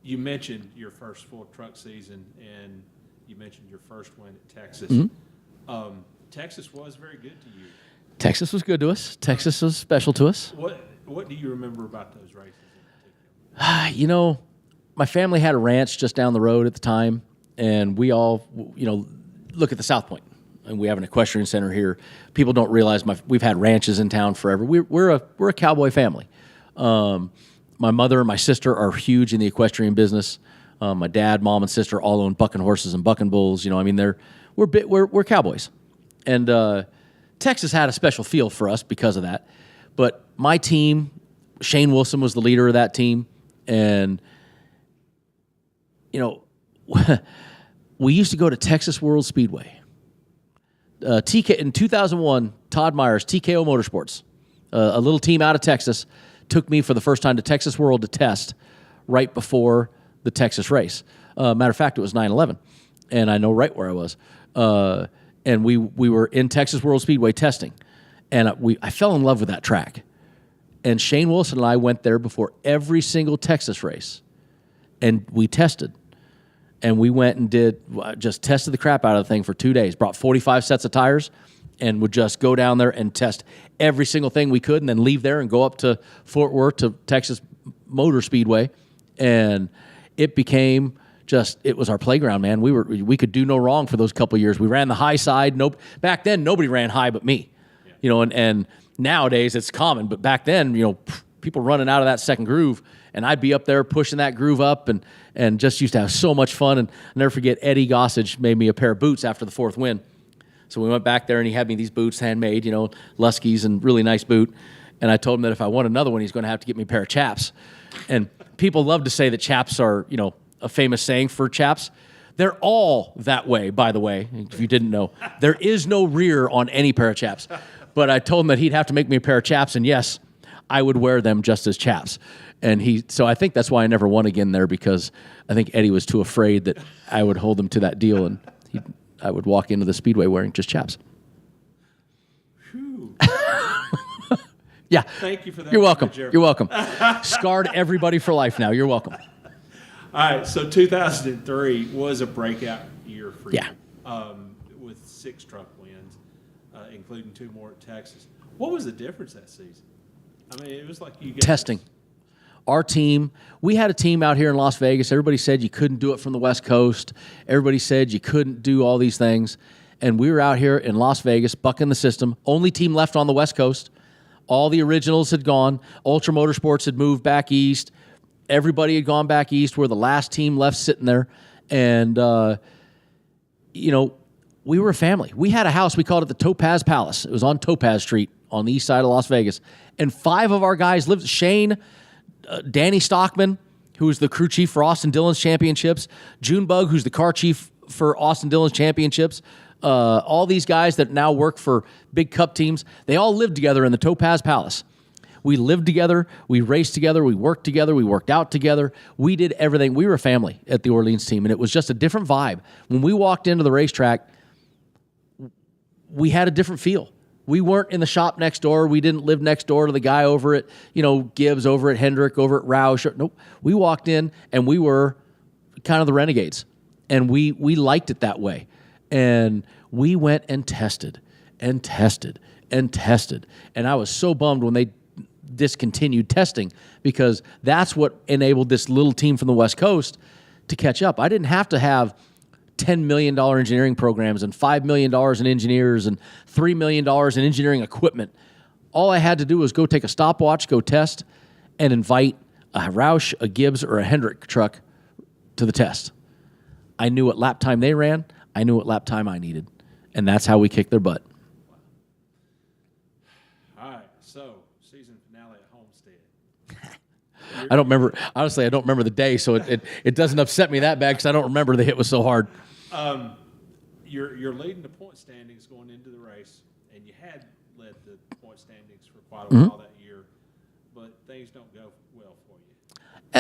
you mentioned your first full truck season, and you mentioned your first win at Texas. Texas was very good to you. Texas was good to us. Texas was special to us. What do you remember about those races in particular? You know, my family had a ranch just down the road at the time, and we all, you know, look at the South Point, and we have an equestrian center here. People don't realize we've had ranches in town forever. We're a cowboy family. My mother and my sister are huge in the equestrian business. My dad, mom, and sister all own bucking horses and bucking bulls. You know, I mean, we're cowboys, and Texas had a special feel for us because of that. But my team, Shane Wilson was the leader of that team, and you know, we used to go to Texas World Speedway. TK in 2001, Todd Myers, TKO Motorsports, a little team out of Texas, took me for the first time to Texas World to test right before the Texas race. Matter of fact, it was 9/11, and I know right where I was. And we were in Texas World Speedway testing, and I fell in love with that track. And Shane Wilson and I went there before every single Texas race, and we tested. And we went and just tested the crap out of the thing for 2 days. Brought 45 sets of tires, and would just go down there and test every single thing we could, and then leave there and go up to Fort Worth to Texas Motor Speedway, and it became it was our playground, man. We could do no wrong for those couple of years. We ran the high side. Back then, nobody ran high but me. Yeah. You know, and nowadays it's common, but back then, you know, people running out of that second groove, and I'd be up there pushing that groove up, and just used to have so much fun. And I'll never forget, Eddie Gossage made me a pair of boots after the fourth win. So we went back there, and he had me these boots, handmade, you know, Luskys, and really nice boot. And I told him that if I want another one, he's going to have to get me a pair of chaps. And people love to say that chaps are, you know, a famous saying for chaps. They're all that way, by the way, if you didn't know. There is no rear on any pair of chaps. But I told him that he'd have to make me a pair of chaps, and yes, I would wear them just as chaps. And so I think that's why I never won again there, because I think Eddie was too afraid that I would hold him to that deal, and I would walk into the speedway wearing just chaps. Whew. Yeah. Thank you for that. You're welcome. You're welcome. Scarred everybody for life now. You're welcome. All right, so 2003 was a breakout year for you. Yeah. With 6 truck wins, including 2 more at Texas. What was the difference that season? I mean, it was like you guys... Testing. Our team, we had a team out here in Las Vegas. Everybody said you couldn't do it from the West Coast. Everybody said you couldn't do all these things. And we were out here in Las Vegas, bucking the system. Only team left on the West Coast. All the originals had gone. Ultra Motorsports had moved back east. Everybody had gone back east. We're the last team left sitting there. And, you know, we were a family. We had a house. We called it the Topaz Palace. It was on Topaz Street on the east side of Las Vegas. And 5 of our guys lived. Shane, Danny Stockman, who was the crew chief for Austin Dillon's championships. Junebug, who's the car chief for Austin Dillon's championships. All these guys that now work for big cup teams, they all lived together in the Topaz Palace. We lived together, we raced together, we worked together, we worked out together. We did everything. We were a family at the Orleans team, and it was just a different vibe. When we walked into the racetrack, we had a different feel. We weren't in the shop next door. We didn't live next door to the guy over at, you know, Gibbs, over at Hendrick, over at Roush. Nope. We walked in, and we were kind of the renegades, and we liked it that way. And we went and tested and tested and tested. And I was so bummed when they discontinued testing, because that's what enabled this little team from the West Coast to catch up. I didn't have to have $10 million engineering programs and $5 million in engineers and $3 million in engineering equipment. All I had to do was go take a stopwatch, go test, and invite a Roush, a Gibbs, or a Hendrick truck to the test. I knew what lap time they ran. I knew what lap time I needed. And that's how we kicked their butt. All right, so season finale at Homestead. I don't remember. Honestly, I don't remember the day, so it doesn't upset me that bad, because I don't remember the hit was so hard. You're leading the point standings going into the race, and you had led the point standings for quite a while that year, but things don't go well for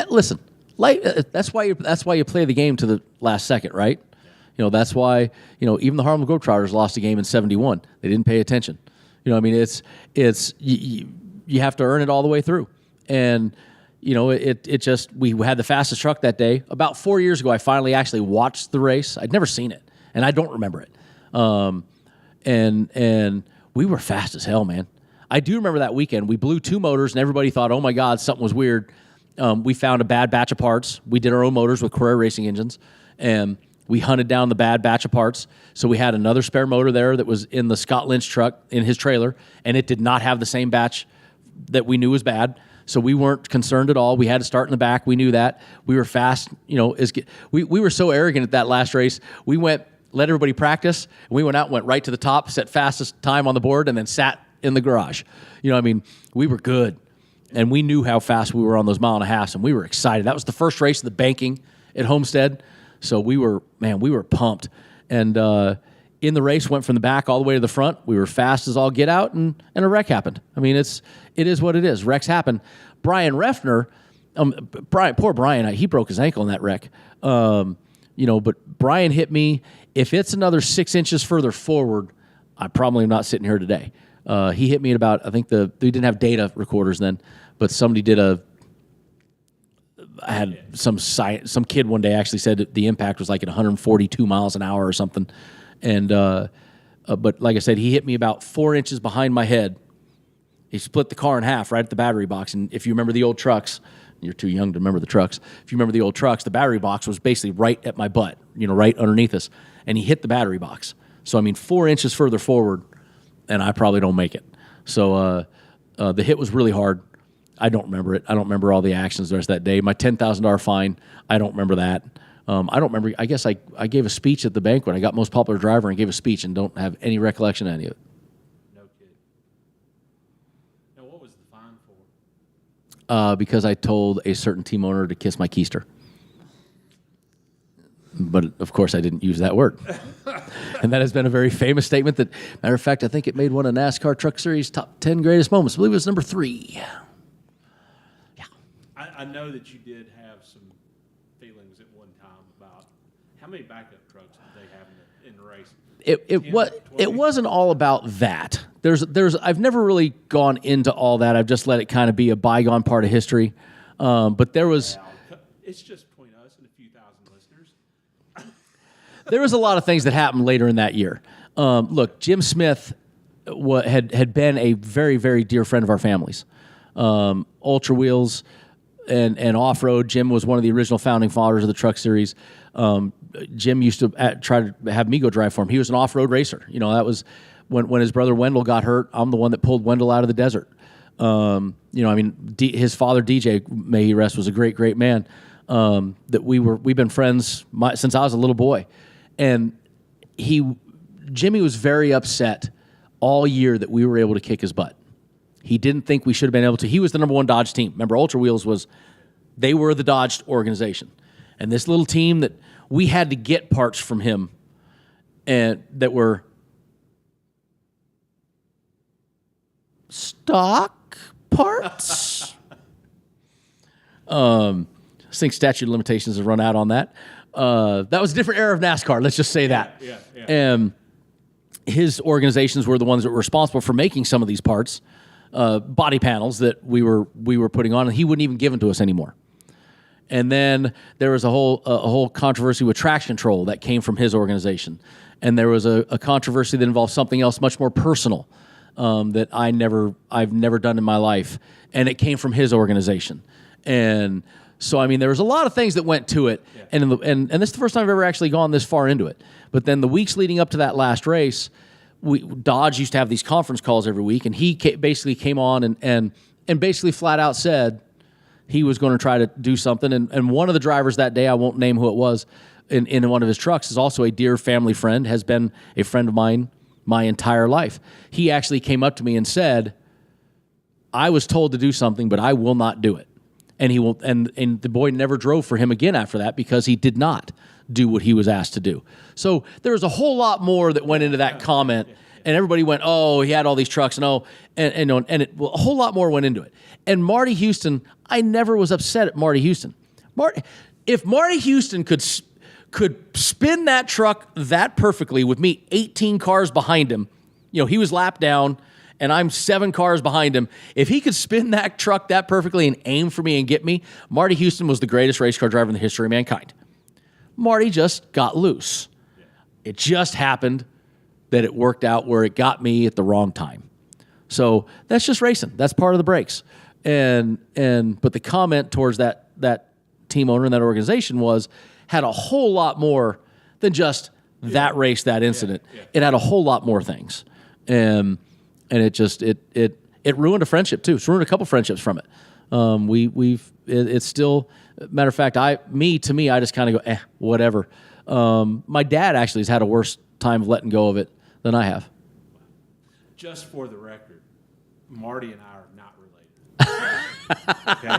you. Listen, that's why you play the game to the last second, right? Yeah. You know, that's why, you know, even the Harlem Globetrotters lost a game in 71. They didn't pay attention. You know, I mean, it's you have to earn it all the way through. And it just, we had the fastest truck that day. About 4 years ago, I finally actually watched the race. I'd never seen it, and I don't remember it. And we were fast as hell, man. I do remember that weekend. We blew 2 motors, and everybody thought, oh, my God, something was weird. We found a bad batch of parts. We did our own motors with Carrera Racing engines, and we hunted down the bad batch of parts. So we had another spare motor there that was in the Scott Lynch truck in his trailer, and it did not have the same batch that we knew was bad. So we weren't concerned at all. We had to start in the back. We knew that. We were fast. We were so arrogant at that last race. We went, let everybody practice, and we went out and went right to the top, set fastest time on the board, and then sat in the garage. We were good. And we knew how fast we were on those 1.5 miles, and we were excited. That was the first race of the banking at Homestead. So we were pumped. And in the race, went from the back all the way to the front. We were fast as all get out, and a wreck happened. I mean, it is what it is. Wrecks happen. Brian Reffner, poor Brian, he broke his ankle in that wreck. But Brian hit me. If it's another 6 inches further forward, I probably am not sitting here today. He hit me at about, I think we didn't have data recorders then, but somebody did I had some kid one day actually said that the impact was like at 142 miles an hour or something. And, but like I said, he hit me about 4 inches behind my head. He split the car in half right at the battery box. And if you remember the old trucks, you're too young to remember the trucks. If you remember the old trucks, the battery box was basically right at my butt, right underneath us. And he hit the battery box. So, 4 inches further forward, and I probably don't make it. So the hit was really hard. I don't remember it. I don't remember all the actions the rest of that day. My $10,000 fine, I don't remember that. I don't remember. I guess I gave a speech at the banquet. I got most popular driver and gave a speech and don't have any recollection of any of it. No kidding. Now, what was the fine for? Because I told a certain team owner to kiss my keister. But, of course, I didn't use that word. And that has been a very famous statement that, matter of fact, I think it made one of NASCAR Truck Series top 10 greatest moments. I believe it was number 3. Yeah. I know that you did have some feelings at one time about how many backup trucks did they have in the race? It wasn't all about that. I've never really gone into all that. I've just let it kind of be a bygone part of history. But there was... It's just between us and a few thousand listeners. There was a lot of things that happened later in that year. Look, Jim Smith had been a very, very dear friend of our family's. Ultra Wheels and off-road. Jim was one of the original founding fathers of the Truck Series. Jim used to try to have me go drive for him. He was an off-road racer. That was when his brother Wendell got hurt. I'm the one that pulled Wendell out of the desert. His father DJ, may he rest, was a great, great man. That we've been friends since I was a little boy, and Jimmy was very upset all year that we were able to kick his butt. He didn't think we should have been able to. He was the number 1 Dodge team. Remember, Ultra Wheels they were the Dodge organization. And this little team that we had to get parts from him and that were stock parts. I think statute of limitations has run out on that. That was a different era of NASCAR. Let's just say that. Yeah. And his organizations were the ones that were responsible for making some of these parts. Body panels that we were putting on, and he wouldn't even give them to us anymore. And then there was a whole controversy with traction control that came from his organization, and there was a controversy that involved something else much more personal that I've never done in my life, and it came from his organization. And so there was a lot of things that went to it, and this is the first time I've ever actually gone this far into it. But then the weeks leading up to that last race, Dodge used to have these conference calls every week, and he basically came on and basically flat out said he was going to try to do something. And one of the drivers that day, I won't name who it was, in one of his trucks, is also a dear family friend, has been a friend of mine my entire life. He actually came up to me and said, I was told to do something, but I will not do it. And he will, and the boy never drove for him again after that because he did not do what he was asked to do. So there was a whole lot more that went into that comment, and everybody went, "Oh, he had all these trucks," and a whole lot more went into it. And Marty Houston, I never was upset at Marty Houston. If Marty Houston could spin that truck that perfectly with me 18 cars behind him, he was lapped down, and I'm 7 cars behind him. If he could spin that truck that perfectly and aim for me and get me, Marty Houston was the greatest race car driver in the history of mankind. Marty just got loose. It just happened that it worked out where it got me at the wrong time. So that's just racing. That's part of the breaks. But the comment towards that team owner and that organization had a whole lot more than just that race, that incident. It had a whole lot more things. And it just it ruined a friendship too. It's ruined a couple friendships from it. It's still, matter of fact, I just kind of go, whatever. My dad actually has had a worse time of letting go of it than I have. Just for the record, Marty and I are not related. Okay?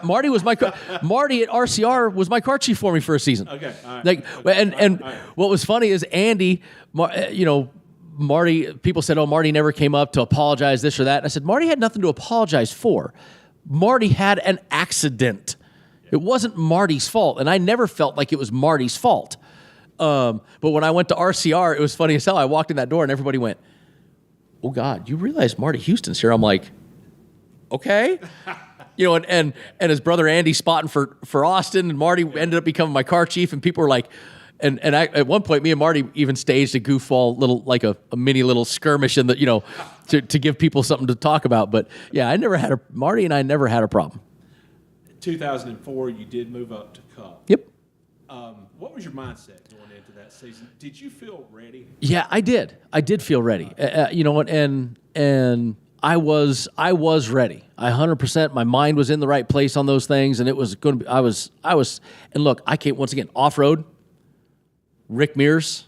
Marty was Marty at RCR was my car chief for me for a season. Okay. All right. And what was funny is Andy, Marty, people said, Marty never came up to apologize, this or that. And I said, Marty had nothing to apologize for. Marty had an accident. It wasn't Marty's fault, and I never felt like it was Marty's fault. But when I went to RCR, it was funny as hell. I walked in that door, and everybody went, "Oh God, you realize Marty Houston's here?" I'm like, "Okay." And his brother Andy spotting for Austin, and Marty ended up becoming my car chief, and people were like, at one point, me and Marty even staged a goofball little, like a mini little skirmish in the, to give people something to talk about. But yeah, Marty and I never had a problem. 2004, you did move up to Cup. Yep. What was your mindset going into that season? Did you feel ready? Yeah, I did. I did feel ready. And I was ready. 100%. My mind was in the right place on those things, and it was going to be. I was. And look, I came once again off road. Rick Mears,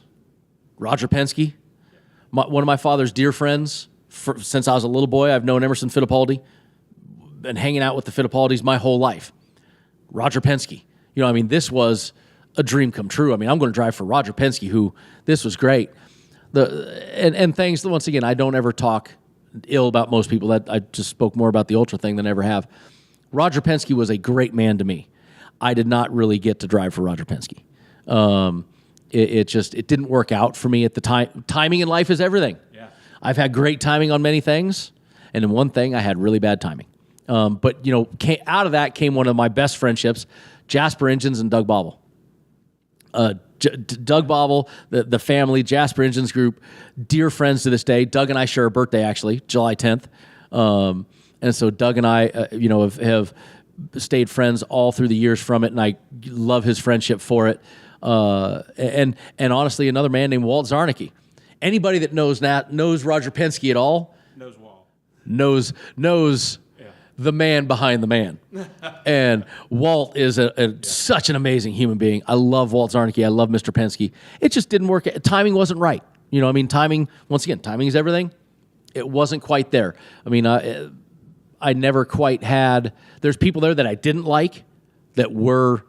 Roger Penske, one of my father's dear friends. Since I was a little boy, I've known Emerson Fittipaldi. Been hanging out with the Fittipaldis my whole life. Roger Penske. This was a dream come true. I'm going to drive for Roger Penske, this was great. And things, once again, I don't ever talk ill about most people. That I just spoke more about the Ultra thing than I ever have. Roger Penske was a great man to me. I did not really get to drive for Roger Penske. It didn't work out for me at the time. Timing in life is everything. Yeah. I've had great timing on many things, and in one thing, I had really bad timing. But out of that came one of my best friendships, Jasper Engines and Doug Bobble. Doug Bobble, the family, Jasper Engines Group, dear friends to this day. Doug and I share a birthday, actually, July 10th. And so Doug and I, have stayed friends all through the years from it, and I love his friendship for it. And honestly, another man named Walt Zarnicki. Anybody that knows Roger Penske at all knows Walt. Knows the man behind the man. And Walt is such an amazing human being. I love Walt Zarnicki. I love Mr. Penske. It just didn't work. Timing wasn't right. Timing, once again, timing is everything. It wasn't quite there. I never quite had, there's people there that I didn't like that were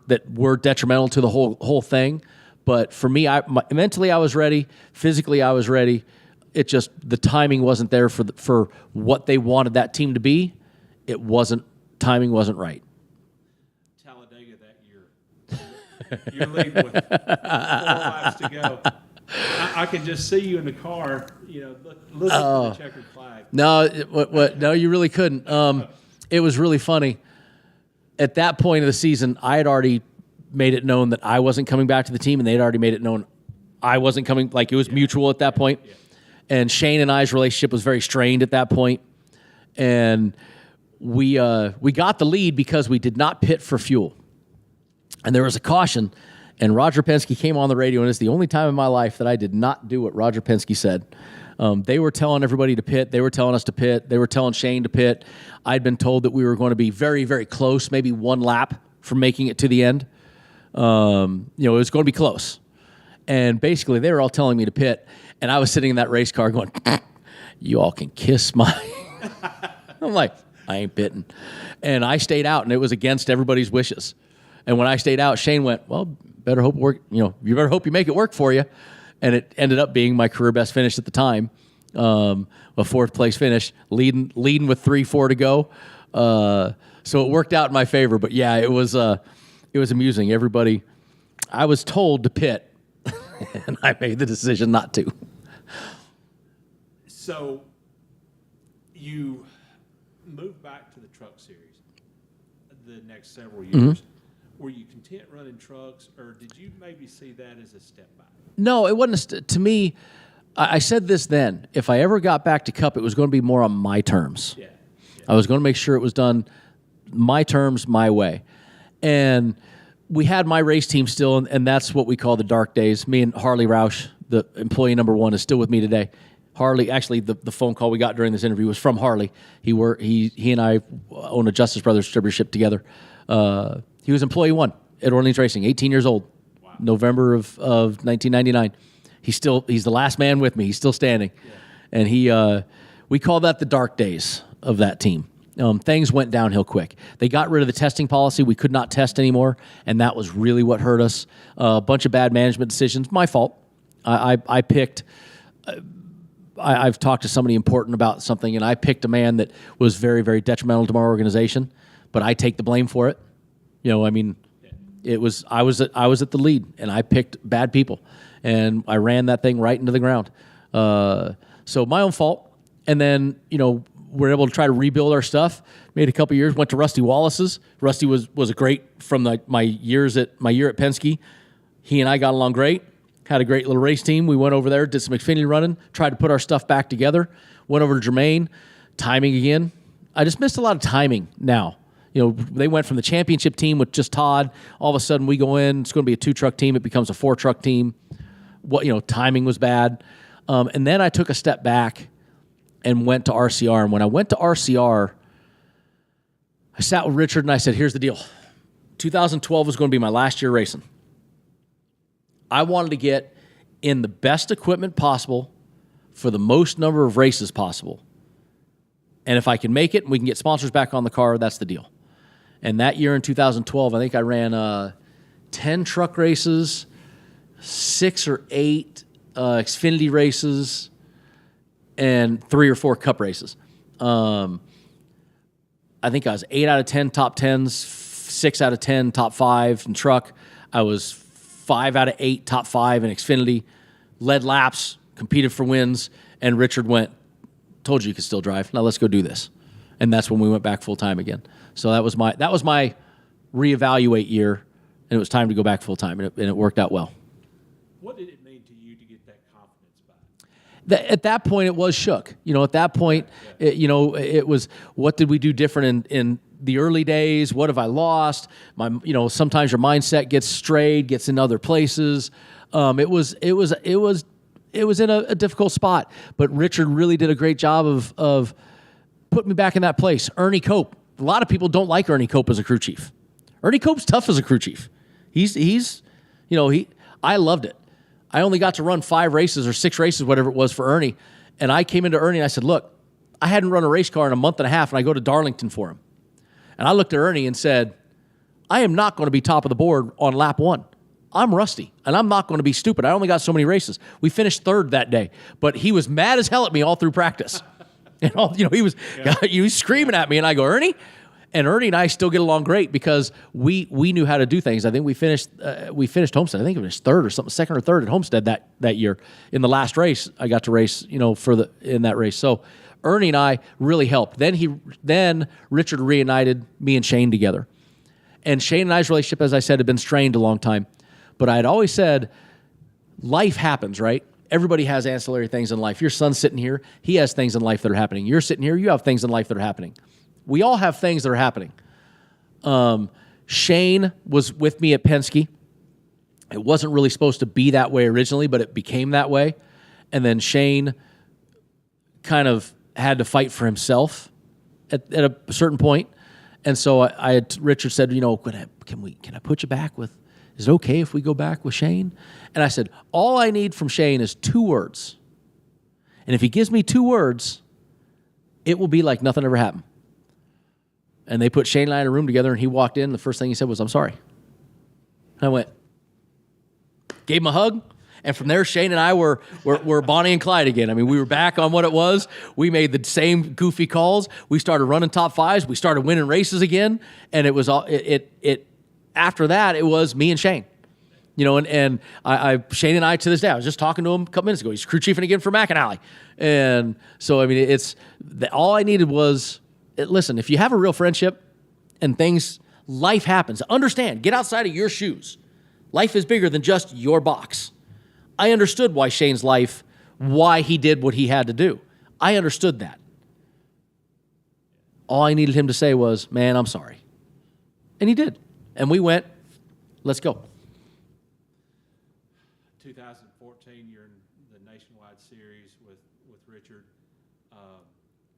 detrimental to the whole thing. But for me, mentally I was ready. Physically I was ready. It just, the timing wasn't there for what they wanted that team to be. Timing wasn't right. Talladega that year. You're leaving with 4 laps to go. I can just see you in the car, looking at the checkered flag. No, no, you really couldn't. It was really funny. At that point of the season, I had already made it known that I wasn't coming back to the team, and they'd already made it known I wasn't coming. Like, it was mutual at that point. Yeah. And Shane and I's relationship was very strained at that point. And we got the lead because we did not pit for fuel. And there was a caution, and Roger Penske came on the radio, and it's the only time in my life that I did not do what Roger Penske said. They were telling everybody to pit. They were telling us to pit. They were telling Shane to pit. I'd been told that we were going to be very, very close, maybe 1 lap from making it to the end. It was going to be close. And basically, they were all telling me to pit, and I was sitting in that race car going, "You all can kiss my..." I'm like, I ain't pitting. And I stayed out, and it was against everybody's wishes. And when I stayed out, Shane went, "Well, better hope you better hope you make it work for you." And it ended up being my career best finish at the time, a 4th place finish, leading with 3-4 to go. So it worked out in my favor. But yeah, it was amusing. Everybody, I was told to pit, and I made the decision not to. So You moved back to the Truck Series the next several years. Were you content running trucks, or did you maybe see that as a step back? No, it wasn't. To me, I said this then. If I ever got back to Cup, it was going to be more on my terms. Yeah. I was going to make sure it was done my terms, my way. And we had my race team still, and that's what we call the dark days. Me and Harley Roush, the employee number 1, is still with me today. Harley, actually, the phone call we got during this interview was from Harley. He and I own a Justice Brothers distributorship together. He was employee 1 at Orleans Racing, 18 years old, wow. November of 1999. He's the last man with me. He's still standing, and we call that the dark days of that team. Things went downhill quick. They got rid of the testing policy. We could not test anymore, and that was really what hurt us. A bunch of bad management decisions. My fault. I picked. I've talked to somebody important about something, and I picked a man that was very, very detrimental to our organization, but I take the blame for it. I mean, I was at the lead, and I picked bad people, and I ran that thing right into the ground. So my own fault. And then, we're able to try to rebuild our stuff. Made a couple years, went to Rusty Wallace's. Rusty was a great from my year at Penske. He and I got along great. Had a great little race team. We went over there, did some Xfinity running, tried to put our stuff back together. Went over to Germain, timing again. I just missed a lot of timing now. They went from the championship team with just Todd. All of a sudden we go in, it's going to be a 2-truck team. It becomes a 4-truck team. Timing was bad. And then I took a step back and went to RCR. And when I went to RCR, I sat with Richard and I said, here's the deal. 2012 was going to be my last year racing. I wanted to get in the best equipment possible for the most number of races possible. And if I can make it and we can get sponsors back on the car, that's the deal. And that year in 2012, I think I ran 10 truck races, 6 or 8 Xfinity races, and 3 or 4 Cup races. I think I was 8 out of 10 top 10s, 6 out of 10 top 5 in truck. I was 5 out of 8 top 5 in Xfinity, led laps, competed for wins, and Richard went, told you could still drive. Now let's go do this. And that's when we went back full time again. So that was my reevaluate year, and it was time to go back full time, and it worked out well. What did it mean to you to get that confidence back? At that point, it was shook. At that point, it was, what did we do different in the early days? What have I lost? Sometimes your mindset gets strayed, gets in other places. It was in a difficult spot, but Richard really did a great job of putting me back in that place. Ernie Cope. A lot of people don't like Ernie Cope as a crew chief. Ernie Cope's tough as a crew chief. I loved it. I only got to run 5 races or 6 races, whatever it was for Ernie. And I came into Ernie and I said, look, I hadn't run a race car in a month and a half, and I go to Darlington for him. And I looked at Ernie and said, I am not going to be top of the board on lap 1. I'm rusty, and I'm not going to be stupid. I only got so many races. We finished 3rd that day, but he was mad as hell at me all through practice. He was screaming at me, and I go, Ernie? And Ernie and I still get along great because we knew how to do things. I think we finished Homestead. I think it was 3rd or something, 2nd or 3rd at Homestead that year. In the last race, I got to race, in that race. So Ernie and I really helped. Then Richard reunited me and Shane together. And Shane and I's relationship, as I said, had been strained a long time. But I had always said, life happens, right? Everybody has ancillary things in life. Your son's sitting here. He has things in life that are happening. You're sitting here. You have things in life that are happening. We all have things that are happening. Shane was with me at Penske. It wasn't really supposed to be that way originally, but it became that way. And then Shane kind of had to fight for himself at a certain point. And so Richard said, can I put you back with, is it okay if we go back with Shane? And I said, all I need from Shane is 2 words. And if he gives me 2 words, it will be like nothing ever happened. And they put Shane and I in a room together, and he walked in. The first thing he said was, I'm sorry. And I went, gave him a hug. And from there, Shane and I were Bonnie and Clyde again. I mean, we were back on what it was. We made the same goofy calls. We started running top 5s. We started winning races again. And it was all, after that, it was me and Shane. And Shane and I, to this day, I was just talking to him a couple minutes ago. He's crew chiefing again for McAnally. And so, I mean, all I needed was, listen, if you have a real friendship and life happens, understand, get outside of your shoes. Life is bigger than just your box. I understood why Shane's life, why he did what he had to do. I understood that. All I needed him to say was, man, I'm sorry. And he did. And we went, let's go. 2014, you're in the Nationwide Series with Richard.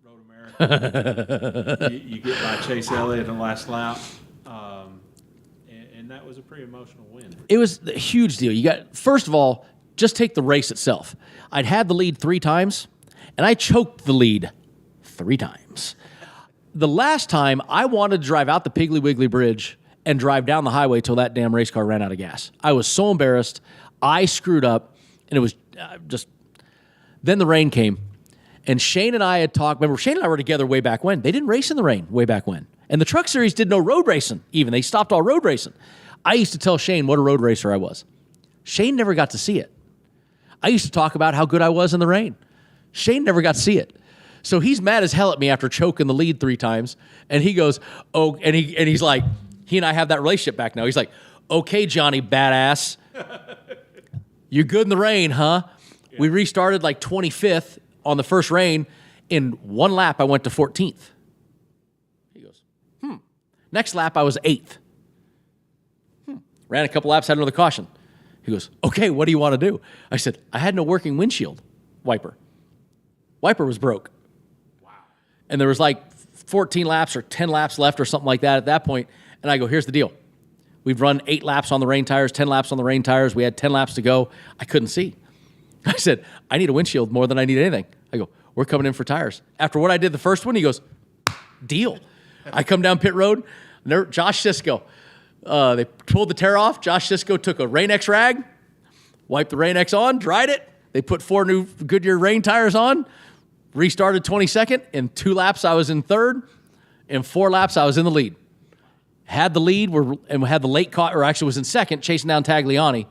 Road America. you get by Chase Elliott in the last lap. And that was a pretty emotional win. It was a huge deal. First of all, just take the race itself. I'd had the lead 3 times, and I choked the lead 3 times. The last time, I wanted to drive out the Piggly Wiggly Bridge and drive down the highway till that damn race car ran out of gas. I was so embarrassed. I screwed up, and it was just... Then the rain came, and Shane and I had talked. Remember, Shane and I were together way back when. They didn't race in the rain way back when. And the Truck Series did no road racing even. They stopped all road racing. I used to tell Shane what a road racer I was. Shane never got to see it. I used to talk about how good I was in the rain. Shane never got to see it. So he's mad as hell at me after choking the lead 3 times. And he goes, oh, and he's like, he and I have that relationship back now. He's like, okay, Johnny badass. You're good in the rain, huh? Yeah. We restarted like 25th on the first rain. In 1 lap, I went to 14th. He goes, Next lap, I was 8th. Ran a couple laps, had another caution. He goes, okay, what do you want to do? I said, I had no working windshield wiper. Wiper was broke. Wow. And there was like 14 laps or 10 laps left or something like that at that point. And I go, here's the deal. We've run 8 laps on the rain tires, 10 laps on the rain tires. We had 10 laps to go. I couldn't see. I said, I need a windshield more than I need anything. I go, we're coming in for tires. After what I did the first one, he goes, deal. I come down pit road. Josh Sisko. They pulled the tear off. Josh Sisko took a Rain-X rag, wiped the Rain-X on, dried it. They put 4 new Goodyear rain tires on, restarted 22nd. In 2 laps, I was in 3rd. In 4 laps, I was in the lead. Had the lead, and had the late or actually was in 2nd, chasing down Tagliani,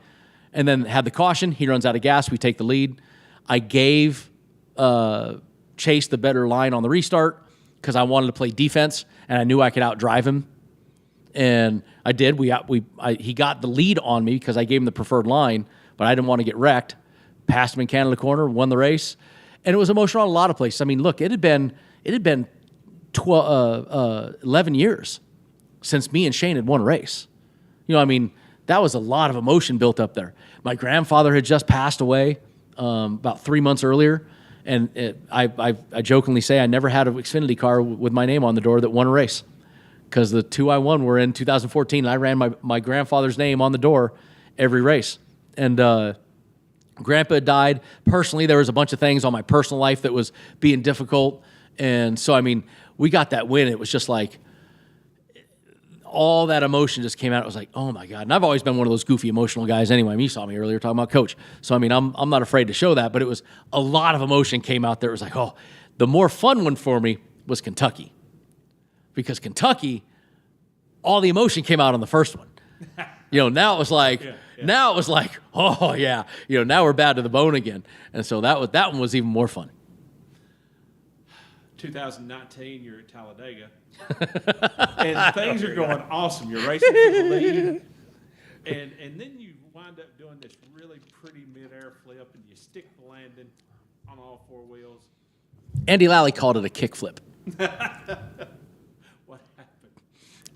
and then had the caution. He runs out of gas. We take the lead. I gave Chase the better line on the restart because I wanted to play defense, and I knew I could outdrive him. And I did. He got the lead on me because I gave him the preferred line, but I didn't want to get wrecked. Passed him in Canada corner, won the race, and it was emotional in a lot of places. I mean, look, it had been 11 years since me and Shane had won a race. That was a lot of emotion built up there. My grandfather had just passed away about 3 months earlier, and I jokingly say I never had an Xfinity car with my name on the door that won a race. Because the 2 I won were in 2014, and I ran my grandfather's name on the door every race. And Grandpa had died. Personally, there was a bunch of things on my personal life that was being difficult. And so, we got that win. It was just like all that emotion just came out. It was like, oh, my God. And I've always been one of those goofy, emotional guys anyway. You saw me earlier talking about Coach. So, I'm not afraid to show that. But it was a lot of emotion came out there. It was like, oh, the more fun one for me was Kentucky. Because Kentucky, all the emotion came out on the first one. Now it was like, oh yeah, now we're bad to the bone again. And so that one was even more fun. 2019, you're at Talladega, and things are going awesome. You're racing for the lead, and then you wind up doing this really pretty midair flip, and you stick the landing on all 4 wheels. Andy Lally called it a kick flip.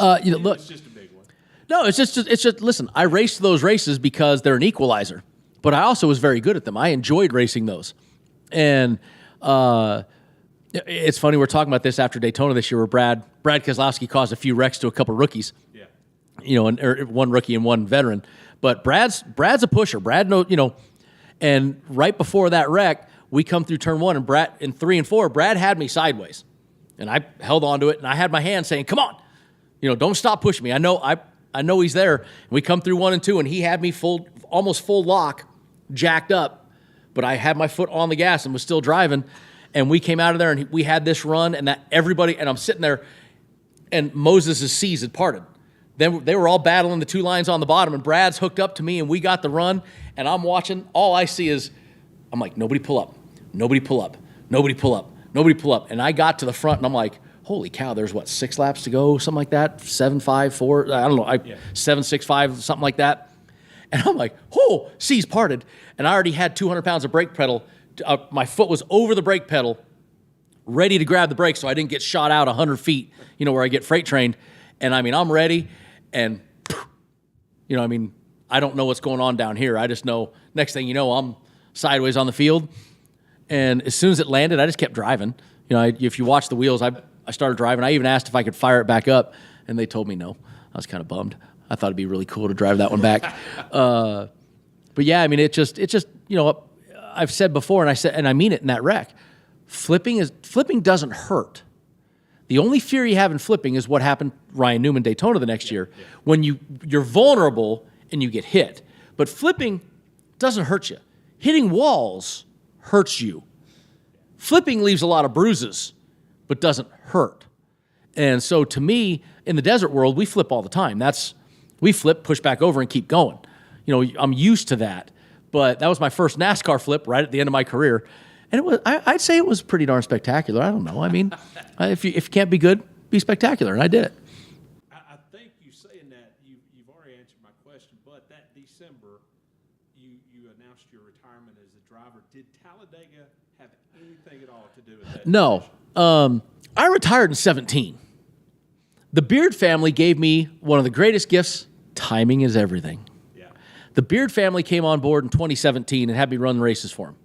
Look, it's just a big one. No, it's just listen, I raced those races because they're an equalizer, but I also was very good at them. I enjoyed racing those. And it's funny, we're talking about this after Daytona this year where Brad Keselowski caused a few wrecks to a couple rookies. Yeah. Or one rookie and one veteran. But Brad's a pusher. Brad and right before that wreck, we come through turn 1 and Brad in 3 and 4, Brad had me sideways. And I held onto it and I had my hand saying, come on. Don't stop pushing me. I know he's there. And we come through 1 and 2, and he had me almost full lock, jacked up, but I had my foot on the gas and was still driving. And we came out of there, and we had this run, and that everybody, and I'm sitting there, and Moses' seas had parted. Then they were all battling the two lines on the bottom, and Brad's hooked up to me, and we got the run, and I'm watching. All I see is, I'm like, nobody pull up, nobody pull up, nobody pull up, nobody pull up. And I got to the front, and I'm like, holy cow, there's 6 laps to go, something like that, 7, 5, 4, I don't know, 7, 6, 5, something like that. And I'm like, oh, seas parted. And I already had 200 pounds of brake pedal. My foot was over the brake pedal, ready to grab the brake so I didn't get shot out 100 feet, where I get freight trained. And I mean, I'm ready. And, I don't know what's going on down here. I just know, next thing you know, I'm sideways on the field. And as soon as it landed, I just kept driving. If you watch the wheels, I started driving. I even asked if I could fire it back up, and they told me no. I was kind of bummed. I thought it'd be really cool to drive that one back. But yeah, I mean, it just, I've said before, and I mean it in that wreck. Flipping doesn't hurt. The only fear you have in flipping is what happened Ryan Newman Daytona the next year, when you're vulnerable and you get hit. But flipping doesn't hurt you. Hitting walls hurts you. Flipping leaves a lot of bruises, but doesn't hurt. And so to me, in the desert world, we flip all the time. We flip, push back over, and keep going. I'm used to that. But that was my first NASCAR flip right at the end of my career. And I'd say it was pretty darn spectacular. I don't know. I mean, if you can't be good, be spectacular. And I did it. I think you saying that, you've already answered my question, but that December, you announced your retirement as a driver. Did Talladega have anything at all to do with that? No. I retired in 2017. The Beard family gave me one of the greatest gifts. Timing is everything. Yeah. The Beard family came on board in 2017 and had me run races for them.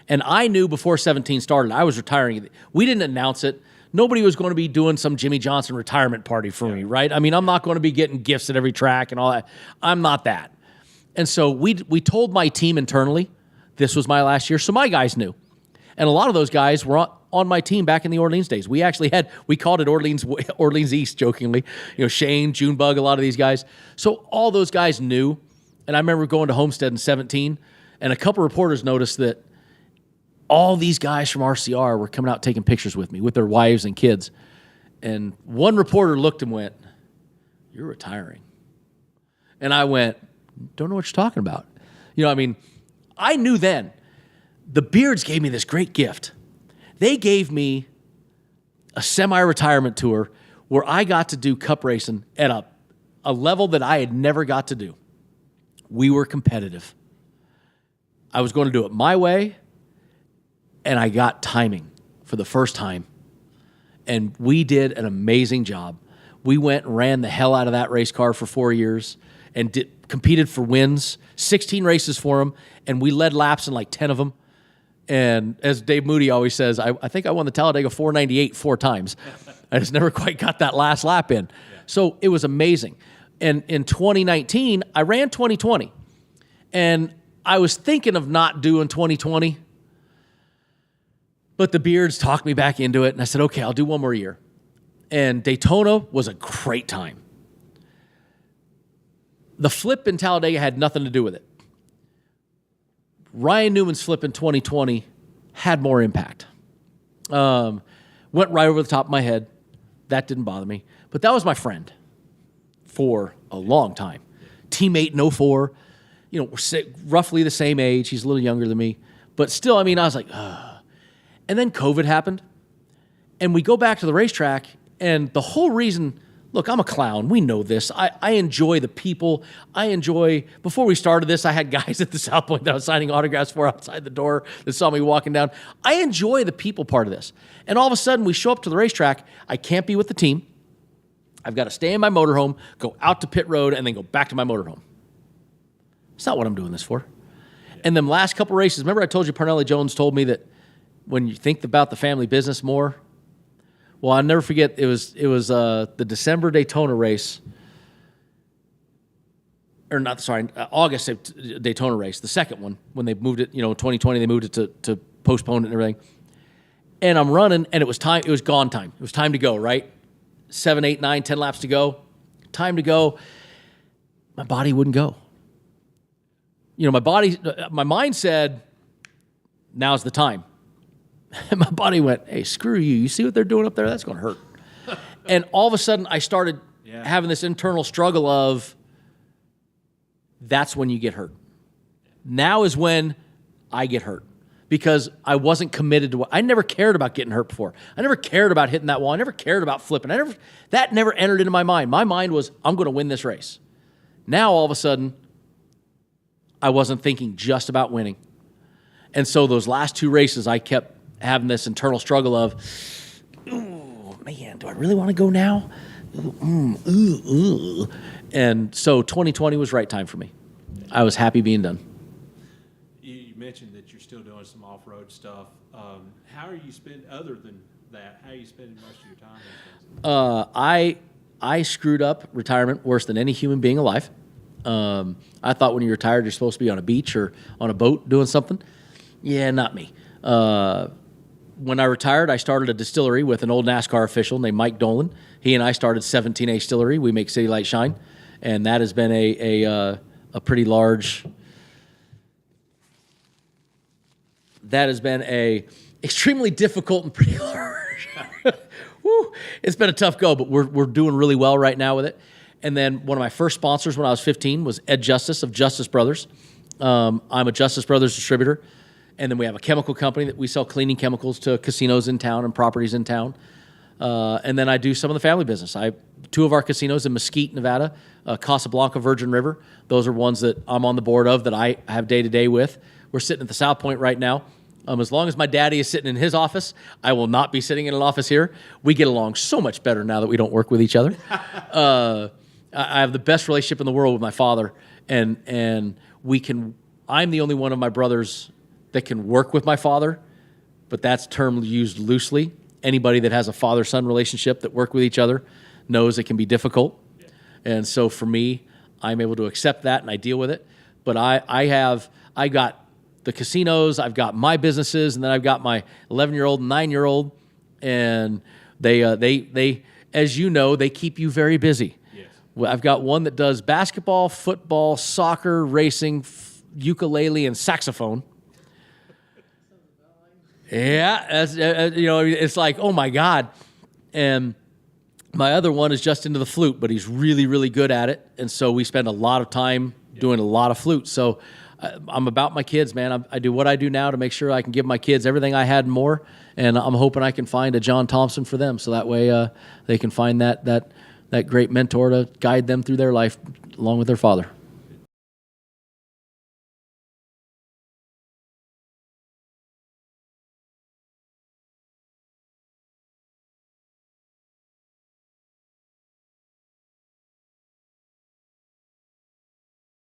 And I knew before 17 started, I was retiring. We didn't announce it. Nobody was going to be doing some Jimmy Johnson retirement party for me, right? I mean, I'm not going to be getting gifts at every track and all that. I'm not that. And so we told my team internally this was my last year, so my guys knew. And a lot of those guys were on my team back in the Orleans days. We called it Orleans East, jokingly. Shane, Junebug, a lot of these guys. So all those guys knew. And I remember going to Homestead in 17, and a couple reporters noticed that all these guys from RCR were coming out taking pictures with me, with their wives and kids. And one reporter looked and went, "You're retiring." And I went, "Don't know what you're talking about." I knew then. The Beards gave me this great gift. They gave me a semi-retirement tour where I got to do cup racing at a level that I had never got to do. We were competitive. I was going to do it my way, and I got timing for the first time. And we did an amazing job. We went and ran the hell out of that race car for 4 years and competed for wins, 16 races for them, and we led laps in like 10 of them. And as Dave Moody always says, I think I won the Talladega 498 4 times. I just never quite got that last lap in. Yeah. So it was amazing. And in 2019, I ran 2020. And I was thinking of not doing 2020. But the Beards talked me back into it. And I said, okay, I'll do one more year. And Daytona was a great time. The flip in Talladega had nothing to do with it. Ryan Newman's flip in 2020 had more impact. Went right over the top of my head. That didn't bother me. But that was my friend for a long time. Teammate in 04. We're roughly the same age. He's a little younger than me. But still, I was like, ugh. And then COVID happened. And we go back to the racetrack. And the whole reason... Look, I'm a clown. We know this. I enjoy the people. Before we started this, I had guys at the South Point that I was signing autographs for outside the door that saw me walking down. I enjoy the people part of this. And all of a sudden, we show up to the racetrack. I can't be with the team. I've got to stay in my motorhome, go out to pit road, and then go back to my motorhome. It's not what I'm doing this for. And then last couple races, remember I told you Parnelli Jones told me that when you think about the family business more, well, I'll never forget, it was the December Daytona race, or not, sorry, August Daytona race, the second one, when they moved it, 2020, they moved it to postpone it and everything. And I'm running, and it was gone time. It was time to go, right? 7, 8, 9, 10 laps to go. Time to go. My body wouldn't go. My mind said, now's the time. And my body went, hey, screw you. You see what they're doing up there? That's going to hurt. And all of a sudden, I started having this internal struggle of that's when you get hurt. Now is when I get hurt because I wasn't committed to what I never cared about getting hurt before. I never cared about hitting that wall. I never cared about flipping. That never entered into my mind. My mind was, I'm going to win this race. Now, all of a sudden, I wasn't thinking just about winning. And so those last 2 races, I kept having this internal struggle of, ooh, man, do I really want to go now? And so 2020 was right time for me. I was happy being done. You mentioned that you're still doing some off-road stuff. How are you spending, other than that, how are you spending most of your time? I screwed up retirement worse than any human being alive. I thought when you're retired, you're supposed to be on a beach or on a boat doing something. Yeah, not me. When I retired, I started a distillery with an old NASCAR official named Mike Dolan. He and I started 17A Distillery. We make City Light Shine, and that has been a pretty large. That has been a extremely difficult and pretty large. Woo, it's been a tough go, but we're doing really well right now with it. And then one of my first sponsors when I was 15 was Ed Justice of Justice Brothers. I'm a Justice Brothers distributor. And then we have a chemical company that we sell cleaning chemicals to casinos in town and properties in town. And then I do some of the family business. I have 2 of our casinos in Mesquite, Nevada, Casablanca, Virgin River. Those are ones that I'm on the board of that I have day-to-day with. We're sitting at the South Point right now. As long as my daddy is sitting in his office, I will not be sitting in an office here. We get along so much better now that we don't work with each other. I have the best relationship in the world with my father, and I'm the only one of my brothers that can work with my father, but that's term used loosely. Anybody that has a father-son relationship that work with each other knows it can be difficult. Yeah. And so for me, I'm able to accept that and I deal with it. But I got the casinos, I've got my businesses, and then I've got my 11-year-old and 9-year-old, and they as you know, they keep you very busy. Yes. Well, I've got one that does basketball, football, soccer, racing, ukulele, and saxophone. Yeah, it's like, oh my God. And my other one is just into the flute, but he's really, really good at it. And so we spend a lot of time doing a lot of flute. So I'm about my kids, man. I do what I do now to make sure I can give my kids everything I had and more. And I'm hoping I can find a John Thompson for them, so that way they can find that great mentor to guide them through their life along with their father.